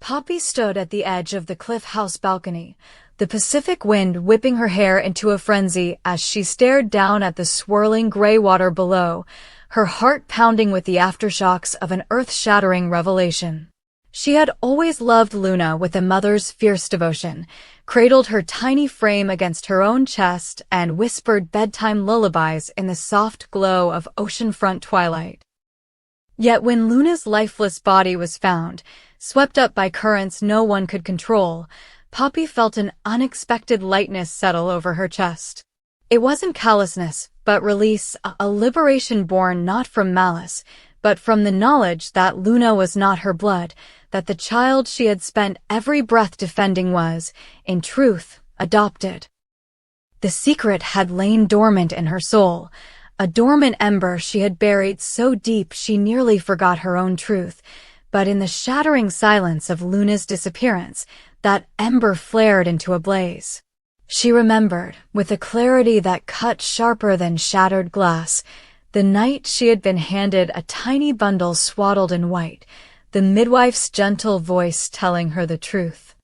Poppy stood at the edge of the Cliff House balcony, the Pacific wind whipping her hair into a frenzy as she stared down at the swirling gray water below, her heart pounding with the aftershocks of an earth-shattering revelation. She had always loved Luna with a mother's fierce devotion, cradled her tiny frame against her own chest, and whispered bedtime lullabies in the soft glow of oceanfront twilight. Yet when Luna's lifeless body was found, swept up by currents no one could control, Poppy felt an unexpected lightness settle over her chest. It wasn't callousness, but release, a liberation born not from malice, but from the knowledge that Luna was not her blood, that the child she had spent every breath defending was, in truth, adopted. The secret had lain dormant in her soul, a dormant ember she had buried so deep she nearly forgot her own truth, but in the shattering silence of Luna's disappearance, that ember flared into a blaze. She remembered, with a clarity that cut sharper than shattered glass, the night she had been handed a tiny bundle swaddled in white, the midwife's gentle voice telling her the truth.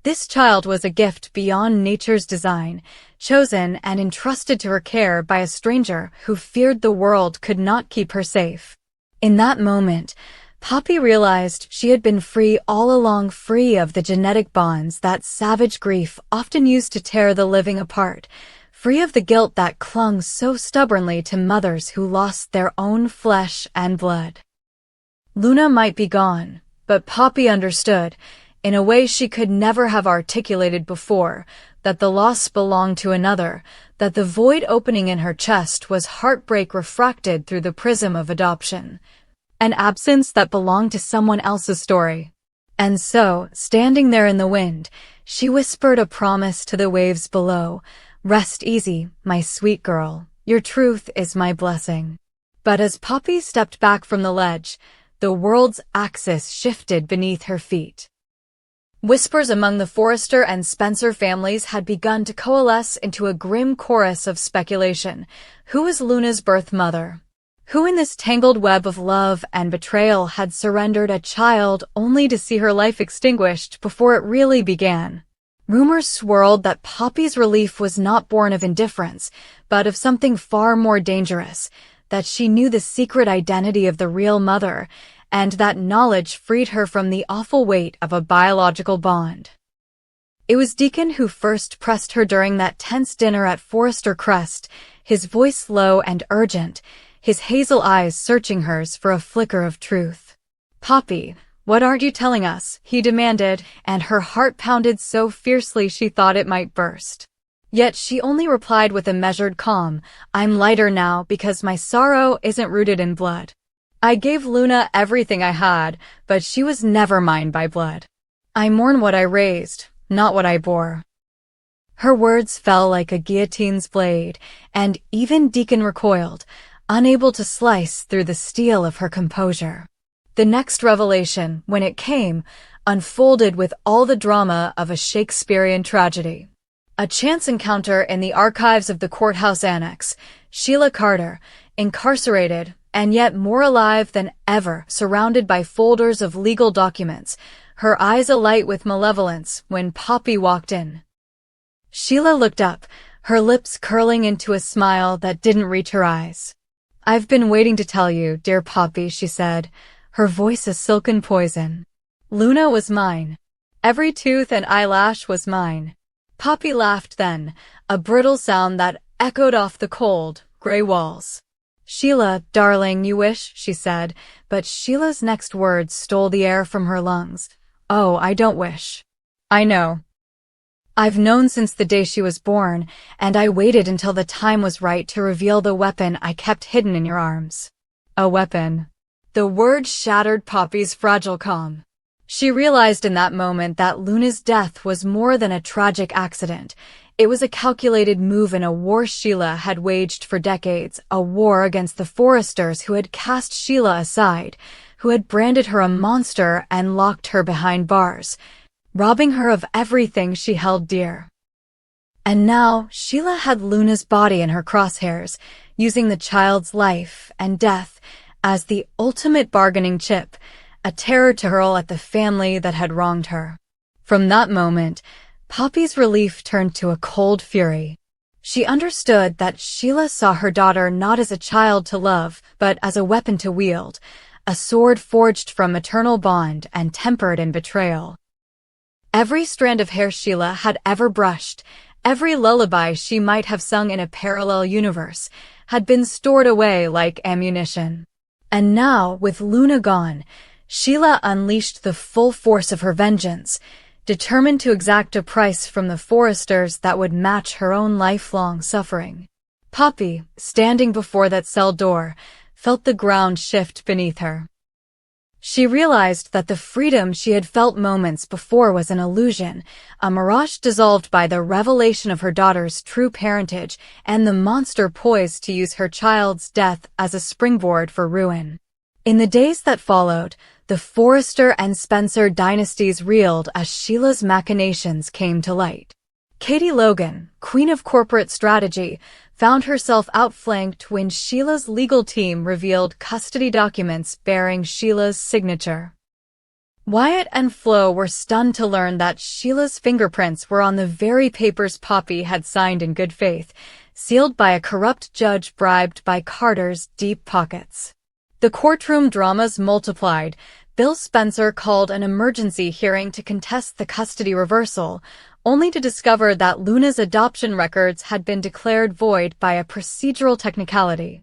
This child was a gift beyond nature's design, chosen and entrusted to her care by a stranger who feared the world could not keep her safe. In that moment, Poppy realized she had been free all along, free of the genetic bonds that savage grief often used to tear the living apart, free of the guilt that clung so stubbornly to mothers who lost their own flesh and blood. Luna might be gone, but Poppy understood, in a way she could never have articulated before, that the loss belonged to another, that the void opening in her chest was heartbreak refracted through the prism of adoption. An absence that belonged to someone else's story. And so, standing there in the wind, she whispered a promise to the waves below. "Rest easy, my sweet girl. Your truth is my blessing." But as Poppy stepped back from the ledge, the world's axis shifted beneath her feet. Whispers among the Forrester and Spencer families had begun to coalesce into a grim chorus of speculation. Who was Luna's birth mother? Who in this tangled web of love and betrayal had surrendered a child only to see her life extinguished before it really began? Rumors swirled that Poppy's relief was not born of indifference, but of something far more dangerous, that she knew the secret identity of the real mother, and that knowledge freed her from the awful weight of a biological bond. It was Deacon who first pressed her during that tense dinner at Forrester Crest, his voice low and urgent, his hazel eyes searching hers for a flicker of truth. "Poppy, what aren't you telling us?" he demanded, and her heart pounded so fiercely she thought it might burst. Yet she only replied with a measured calm, "I'm lighter now because my sorrow isn't rooted in blood. I gave Luna everything I had, but she was never mine by blood. I mourn what I raised, not what I bore." Her words fell like a guillotine's blade, and even Deacon recoiled, unable to slice through the steel of her composure. The next revelation, when it came, unfolded with all the drama of a Shakespearean tragedy. A chance encounter in the archives of the courthouse annex. Sheila Carter, incarcerated, and yet more alive than ever, surrounded by folders of legal documents, her eyes alight with malevolence when Poppy walked in. Sheila looked up, her lips curling into a smile that didn't reach her eyes. "I've been waiting to tell you, dear Poppy," she said, her voice a silken poison. "Luna was mine. Every tooth and eyelash was mine." Poppy laughed then, a brittle sound that echoed off the cold, gray walls. "Sheila, darling, you wish," she said, but Sheila's next words stole the air from her lungs. "Oh, I don't wish. I know. I've known since the day she was born, and I waited until the time was right to reveal the weapon I kept hidden in your arms." A weapon. The word shattered Poppy's fragile calm. She realized in that moment that Luna's death was more than a tragic accident. It was a calculated move in a war Sheila had waged for decades, a war against the Forresters who had cast Sheila aside, who had branded her a monster and locked her behind bars, robbing her of everything she held dear. And now, Sheila had Luna's body in her crosshairs, using the child's life and death as the ultimate bargaining chip, a terror to hurl at the family that had wronged her. From that moment, Poppy's relief turned to a cold fury. She understood that Sheila saw her daughter not as a child to love, but as a weapon to wield, a sword forged from maternal bond and tempered in betrayal. Every strand of hair Sheila had ever brushed, every lullaby she might have sung in a parallel universe, had been stored away like ammunition. And now, with Luna gone, Sheila unleashed the full force of her vengeance, determined to exact a price from the Forresters that would match her own lifelong suffering. Poppy, standing before that cell door, felt the ground shift beneath her. She realized that the freedom she had felt moments before was an illusion, a mirage dissolved by the revelation of her daughter's true parentage and the monster poised to use her child's death as a springboard for ruin. In the days that followed, the Forrester and Spencer dynasties reeled as Sheila's machinations came to light. Katie Logan, queen of corporate strategy, found herself outflanked when Sheila's legal team revealed custody documents bearing Sheila's signature. Wyatt and Flo were stunned to learn that Sheila's fingerprints were on the very papers Poppy had signed in good faith, sealed by a corrupt judge bribed by Carter's deep pockets. The courtroom dramas multiplied. Bill Spencer called an emergency hearing to contest the custody reversal, only to discover that Luna's adoption records had been declared void by a procedural technicality.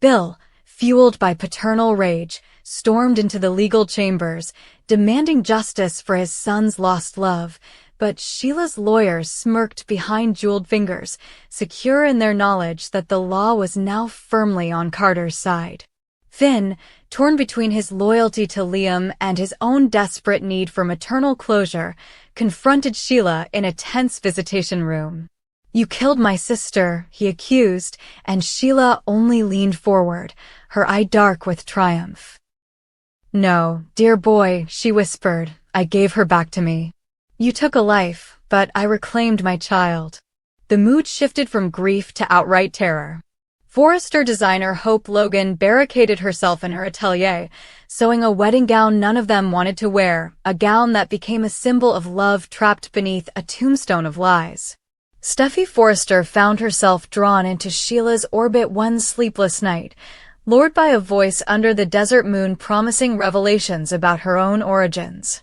Bill, fueled by paternal rage, stormed into the legal chambers, demanding justice for his son's lost love, but Sheila's lawyers smirked behind jeweled fingers, secure in their knowledge that the law was now firmly on Carter's side. Finn, torn between his loyalty to Liam and his own desperate need for maternal closure, confronted Sheila in a tense visitation room. "You killed my sister," he accused, and Sheila only leaned forward, her eye dark with triumph. "No, dear boy," she whispered, "I gave her back to me. You took a life, but I reclaimed my child." The mood shifted from grief to outright terror. Forrester designer Hope Logan barricaded herself in her atelier, sewing a wedding gown none of them wanted to wear, a gown that became a symbol of love trapped beneath a tombstone of lies. Steffi Forrester found herself drawn into Sheila's orbit one sleepless night, lured by a voice under the desert moon promising revelations about her own origins.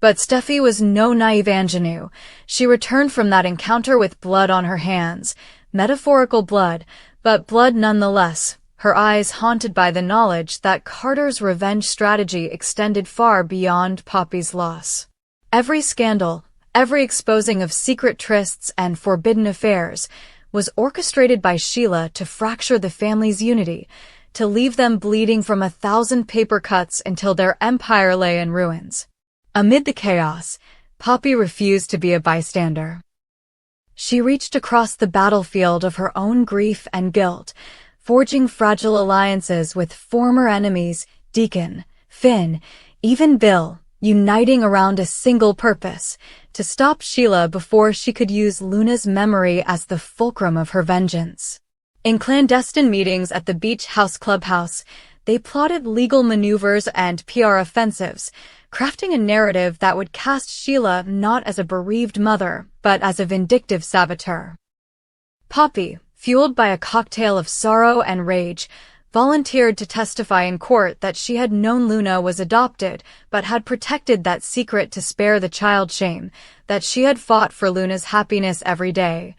But Steffi was no naive ingenue. She returned from that encounter with blood on her hands, metaphorical blood, but blood nonetheless, her eyes haunted by the knowledge that Carter's revenge strategy extended far beyond Poppy's loss. Every scandal, every exposing of secret trysts and forbidden affairs, was orchestrated by Sheila to fracture the family's unity, to leave them bleeding from 1,000 paper cuts until their empire lay in ruins. Amid the chaos, Poppy refused to be a bystander. She reached across the battlefield of her own grief and guilt, forging fragile alliances with former enemies, Deacon, Finn, even Bill, uniting around a single purpose, to stop Sheila before she could use Luna's memory as the fulcrum of her vengeance. In clandestine meetings at the Beach House Clubhouse, they plotted legal maneuvers and PR offensives, crafting a narrative that would cast Sheila not as a bereaved mother, but as a vindictive saboteur. Poppy, fueled by a cocktail of sorrow and rage, volunteered to testify in court that she had known Luna was adopted, but had protected that secret to spare the child shame, that she had fought for Luna's happiness every day,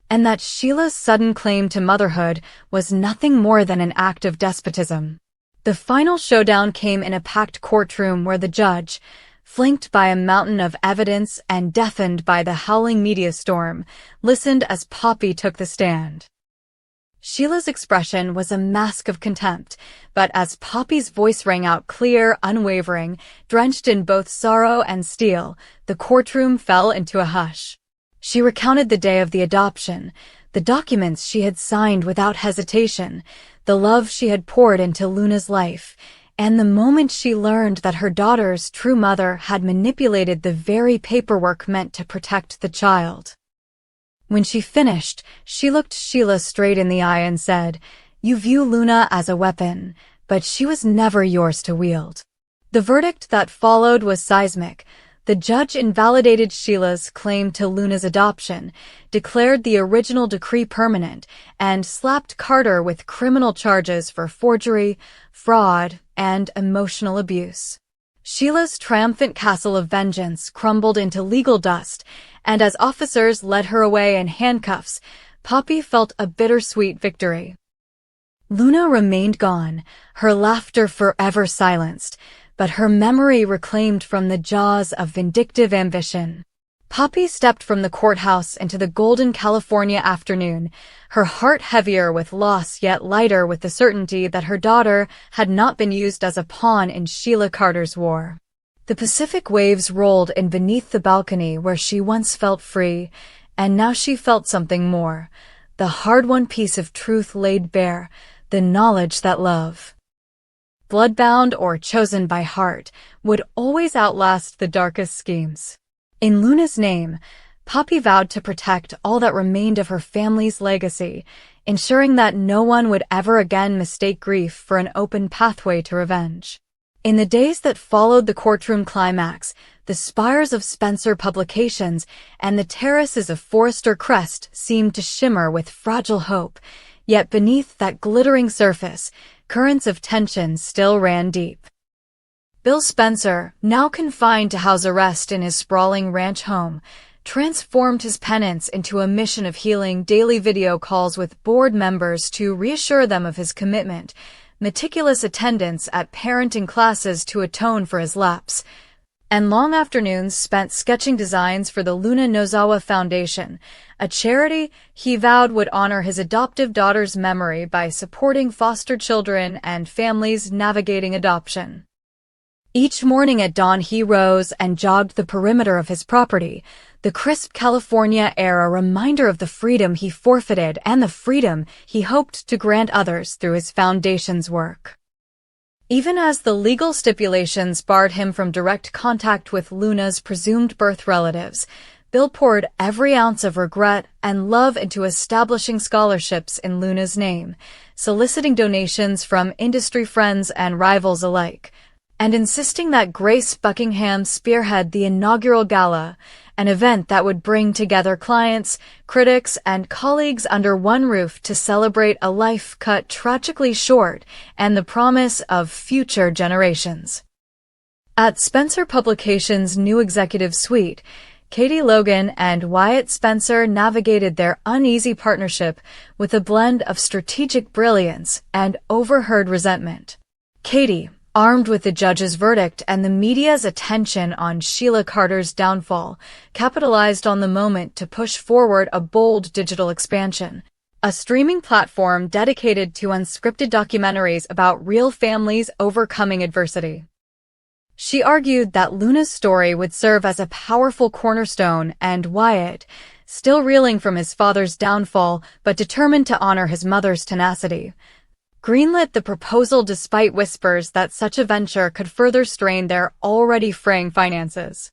and that Sheila's sudden claim to motherhood was nothing more than an act of despotism. The final showdown came in a packed courtroom where the judge, flanked by a mountain of evidence and deafened by the howling media storm, listened as Poppy took the stand. Sheila's expression was a mask of contempt, but as Poppy's voice rang out clear, unwavering, drenched in both sorrow and steel, the courtroom fell into a hush. She recounted the day of the adoption, the documents she had signed without hesitation, the love she had poured into Luna's life, and the moment she learned that her daughter's true mother had manipulated the very paperwork meant to protect the child. When she finished, she looked Sheila straight in the eye and said, "You view Luna as a weapon, but she was never yours to wield. The verdict that followed was seismic. The judge invalidated Sheila's claim to Luna's adoption, declared the original decree permanent, and slapped Carter with criminal charges for forgery, fraud, and emotional abuse. Sheila's triumphant castle of vengeance crumbled into legal dust, and as officers led her away in handcuffs, Poppy felt a bittersweet victory. Luna remained gone, her laughter forever silenced, but her memory reclaimed from the jaws of vindictive ambition. Poppy stepped from the courthouse into the golden California afternoon, her heart heavier with loss yet lighter with the certainty that her daughter had not been used as a pawn in Sheila Carter's war. The Pacific waves rolled in beneath the balcony where she once felt free, and now she felt something more, the hard-won piece of truth laid bare, the knowledge that love, bloodbound or chosen by heart, would always outlast the darkest schemes. In Luna's name, Poppy vowed to protect all that remained of her family's legacy, ensuring that no one would ever again mistake grief for an open pathway to revenge. In the days that followed the courtroom climax, the spires of Spencer Publications and the terraces of Forrester Crest seemed to shimmer with fragile hope, yet beneath that glittering surface, currents of tension still ran deep. Bill Spencer, now confined to house arrest in his sprawling ranch home, transformed his penance into a mission of healing, daily video calls with board members to reassure them of his commitment, meticulous attendance at parenting classes to atone for his lapse, and long afternoons spent sketching designs for the Luna Nozawa Foundation, a charity he vowed would honor his adoptive daughter's memory by supporting foster children and families navigating adoption. Each morning at dawn he rose and jogged the perimeter of his property, the crisp California air a reminder of the freedom he forfeited and the freedom he hoped to grant others through his foundation's work. Even as the legal stipulations barred him from direct contact with Luna's presumed birth relatives, Bill poured every ounce of regret and love into establishing scholarships in Luna's name, soliciting donations from industry friends and rivals alike, and insisting that Grace Buckingham spearhead the inaugural gala, an event that would bring together clients, critics, and colleagues under one roof to celebrate a life cut tragically short and the promise of future generations. At Spencer Publications' new executive suite, Katie Logan and Wyatt Spencer navigated their uneasy partnership with a blend of strategic brilliance and overheard resentment. Katie, armed with the judge's verdict and the media's attention on Sheila Carter's downfall, capitalized on the moment to push forward a bold digital expansion, a streaming platform dedicated to unscripted documentaries about real families overcoming adversity. She argued that Luna's story would serve as a powerful cornerstone, and Wyatt, still reeling from his father's downfall but determined to honor his mother's tenacity, greenlit the proposal despite whispers that such a venture could further strain their already fraying finances.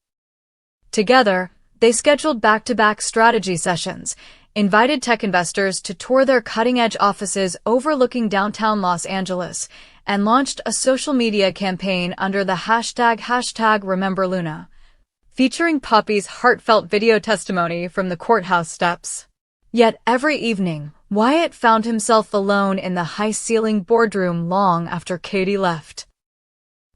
Together, they scheduled back-to-back strategy sessions, invited tech investors to tour their cutting-edge offices overlooking downtown Los Angeles, and launched a social media campaign under the hashtag #RememberLuna, featuring Poppy's heartfelt video testimony from the courthouse steps. Yet every evening, Wyatt found himself alone in the high-ceiling boardroom long after Katie left.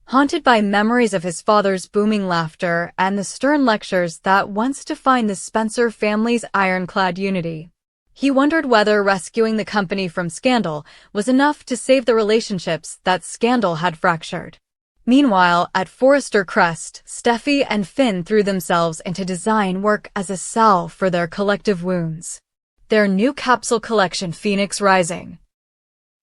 Haunted by memories of his father's booming laughter and the stern lectures that once defined the Spencer family's ironclad unity, he wondered whether rescuing the company from scandal was enough to save the relationships that scandal had fractured. Meanwhile, at Forrester Crest, Steffi and Finn threw themselves into design work as a salve for their collective wounds. Their new capsule collection, Phoenix Rising,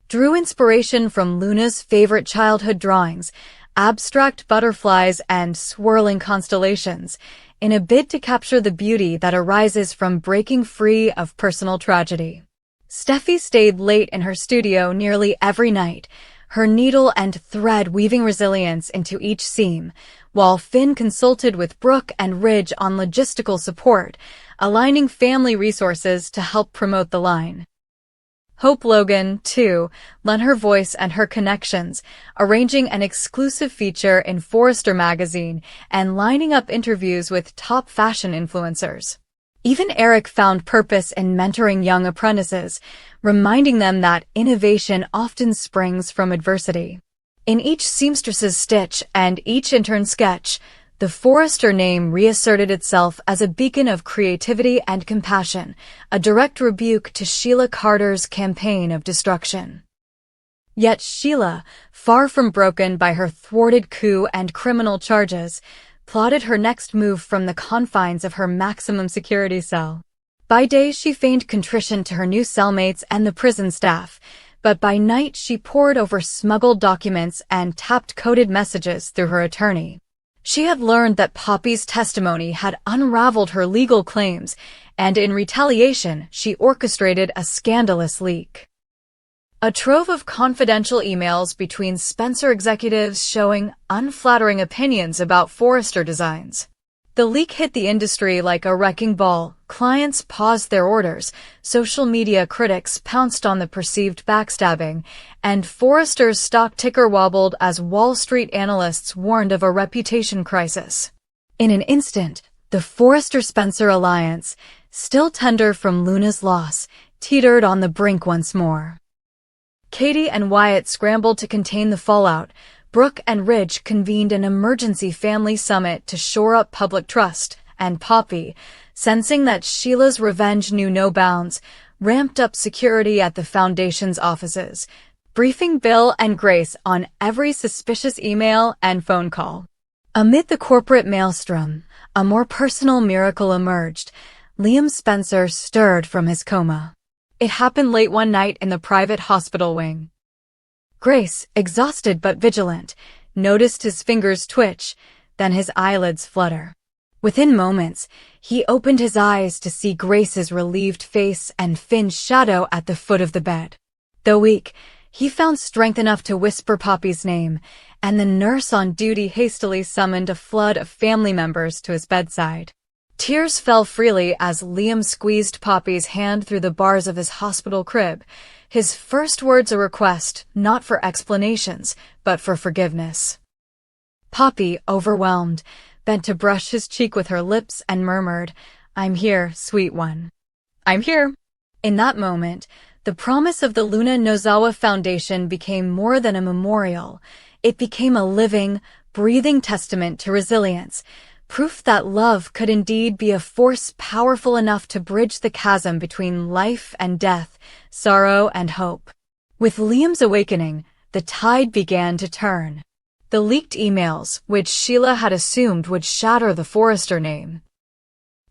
drew inspiration from Luna's favorite childhood drawings, abstract butterflies and swirling constellations, in a bid to capture the beauty that arises from breaking free of personal tragedy. Steffi stayed late in her studio nearly every night, her needle and thread weaving resilience into each seam, while Finn consulted with Brooke and Ridge on logistical support, aligning family resources to help promote the line. Hope Logan, too, lent her voice and her connections, arranging an exclusive feature in Forrester magazine and lining up interviews with top fashion influencers. Even Eric found purpose in mentoring young apprentices, reminding them that innovation often springs from adversity. In each seamstress's stitch and each intern's sketch, the Forrester name reasserted itself as a beacon of creativity and compassion, a direct rebuke to Sheila Carter's campaign of destruction. Yet Sheila, far from broken by her thwarted coup and criminal charges, plotted her next move from the confines of her maximum security cell. By day she feigned contrition to her new cellmates and the prison staff, but by night she pored over smuggled documents and tapped coded messages through her attorney. She had learned that Poppy's testimony had unraveled her legal claims, and in retaliation, she orchestrated a scandalous leak. A trove of confidential emails between Spencer executives showing unflattering opinions about Forrester designs. The leak hit the industry like a wrecking ball. Clients paused their orders, social media critics pounced on the perceived backstabbing, and Forrester's stock ticker wobbled as Wall Street analysts warned of a reputation crisis. In an instant, the Forrester-Spencer alliance, still tender from Luna's loss, teetered on the brink once more. Katie and Wyatt scrambled to contain the fallout. Brooke and Ridge convened an emergency family summit to shore up public trust, and Poppy, sensing that Sheila's revenge knew no bounds, ramped up security at the Foundation's offices, briefing Bill and Grace on every suspicious email and phone call. Amid the corporate maelstrom, a more personal miracle emerged. Liam Spencer stirred from his coma. It happened late one night in the private hospital wing. Grace, exhausted but vigilant, noticed his fingers twitch, then his eyelids flutter. Within moments, he opened his eyes to see Grace's relieved face and Finn's shadow at the foot of the bed. Though weak, he found strength enough to whisper Poppy's name, and the nurse on duty hastily summoned a flood of family members to his bedside. Tears fell freely as Liam squeezed Poppy's hand through the bars of his hospital crib, his first words a request not for explanations, but for forgiveness. Poppy, overwhelmed, bent to brush his cheek with her lips and murmured, "I'm here, sweet one. I'm here." In that moment, the promise of the Luna Nozawa Foundation became more than a memorial. It became a living, breathing testament to resilience, proof that love could indeed be a force powerful enough to bridge the chasm between life and death, sorrow and hope. With Liam's awakening, the tide began to turn. The leaked emails, which Sheila had assumed would shatter the Forrester name,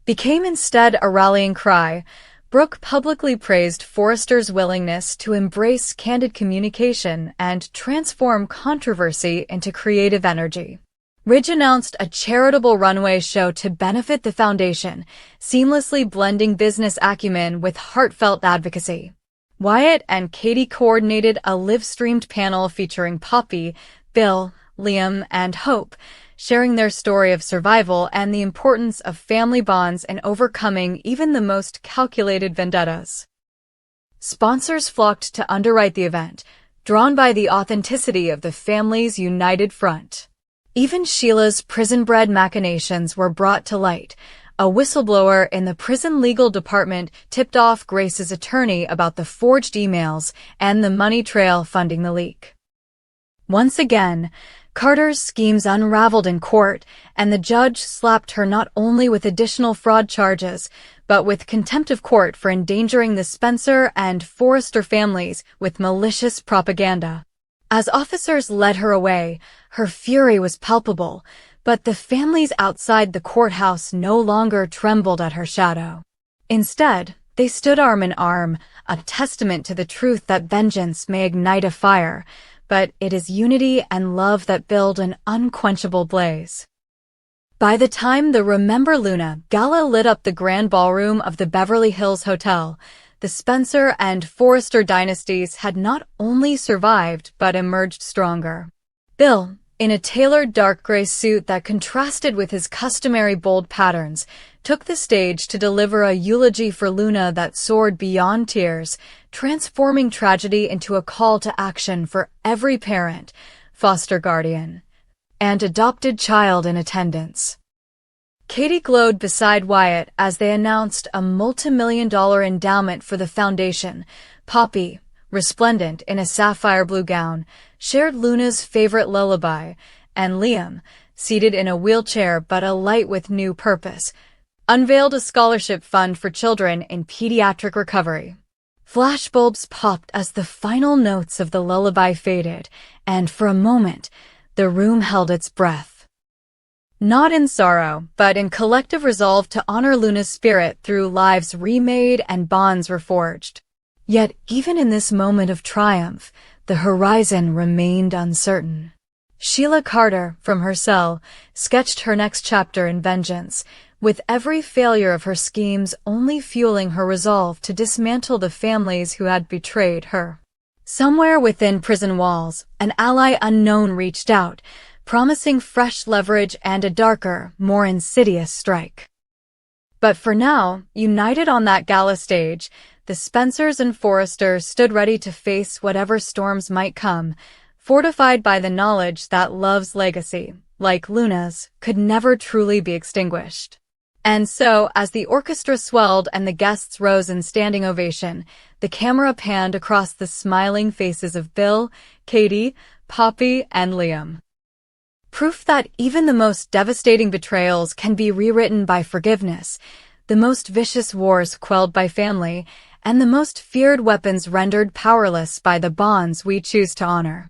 became instead a rallying cry. Brooke publicly praised Forrester's willingness to embrace candid communication and transform controversy into creative energy. Ridge announced a charitable runway show to benefit the foundation, seamlessly blending business acumen with heartfelt advocacy. Wyatt and Katie coordinated a live-streamed panel featuring Poppy, Bill, Liam, and Hope, sharing their story of survival and the importance of family bonds in overcoming even the most calculated vendettas. Sponsors flocked to underwrite the event, drawn by the authenticity of the family's united front. Even Sheila's prison-bred machinations were brought to light. A whistleblower in the prison legal department tipped off Grace's attorney about the forged emails and the money trail funding the leak. Once again, Carter's schemes unraveled in court, and the judge slapped her not only with additional fraud charges, but with contempt of court for endangering the Spencer and Forrester families with malicious propaganda. As officers led her away, her fury was palpable, but the families outside the courthouse no longer trembled at her shadow. Instead, they stood arm in arm, a testament to the truth that vengeance may ignite a fire, but it is unity and love that build an unquenchable blaze. By the time the Remember Luna gala lit up the grand ballroom of the Beverly Hills Hotel, the Spencer and Forrester dynasties had not only survived but emerged stronger. Bill, in a tailored dark gray suit that contrasted with his customary bold patterns, took the stage to deliver a eulogy for Luna that soared beyond tears, transforming tragedy into a call to action for every parent, foster guardian, and adopted child in attendance. Katie glowed beside Wyatt as they announced a multi-million-dollar endowment for the foundation. Poppy, resplendent in a sapphire blue gown, shared Luna's favorite lullaby, and Liam, seated in a wheelchair but alight with new purpose, unveiled a scholarship fund for children in pediatric recovery. Flashbulbs popped as the final notes of the lullaby faded, and for a moment, the room held its breath. Not in sorrow, but in collective resolve to honor Luna's spirit through lives remade and bonds reforged. Yet, even in this moment of triumph, the horizon remained uncertain. Sheila Carter, from her cell, sketched her next chapter in vengeance, with every failure of her schemes only fueling her resolve to dismantle the families who had betrayed her. Somewhere within prison walls, an ally unknown reached out, promising fresh leverage and a darker, more insidious strike. But for now, united on that gala stage, the Spencers and Forresters stood ready to face whatever storms might come, fortified by the knowledge that love's legacy, like Luna's, could never truly be extinguished. And so, as the orchestra swelled and the guests rose in standing ovation, the camera panned across the smiling faces of Bill, Katie, Poppy, and Liam. Proof that even the most devastating betrayals can be rewritten by forgiveness, the most vicious wars quelled by family, and the most feared weapons rendered powerless by the bonds we choose to honor.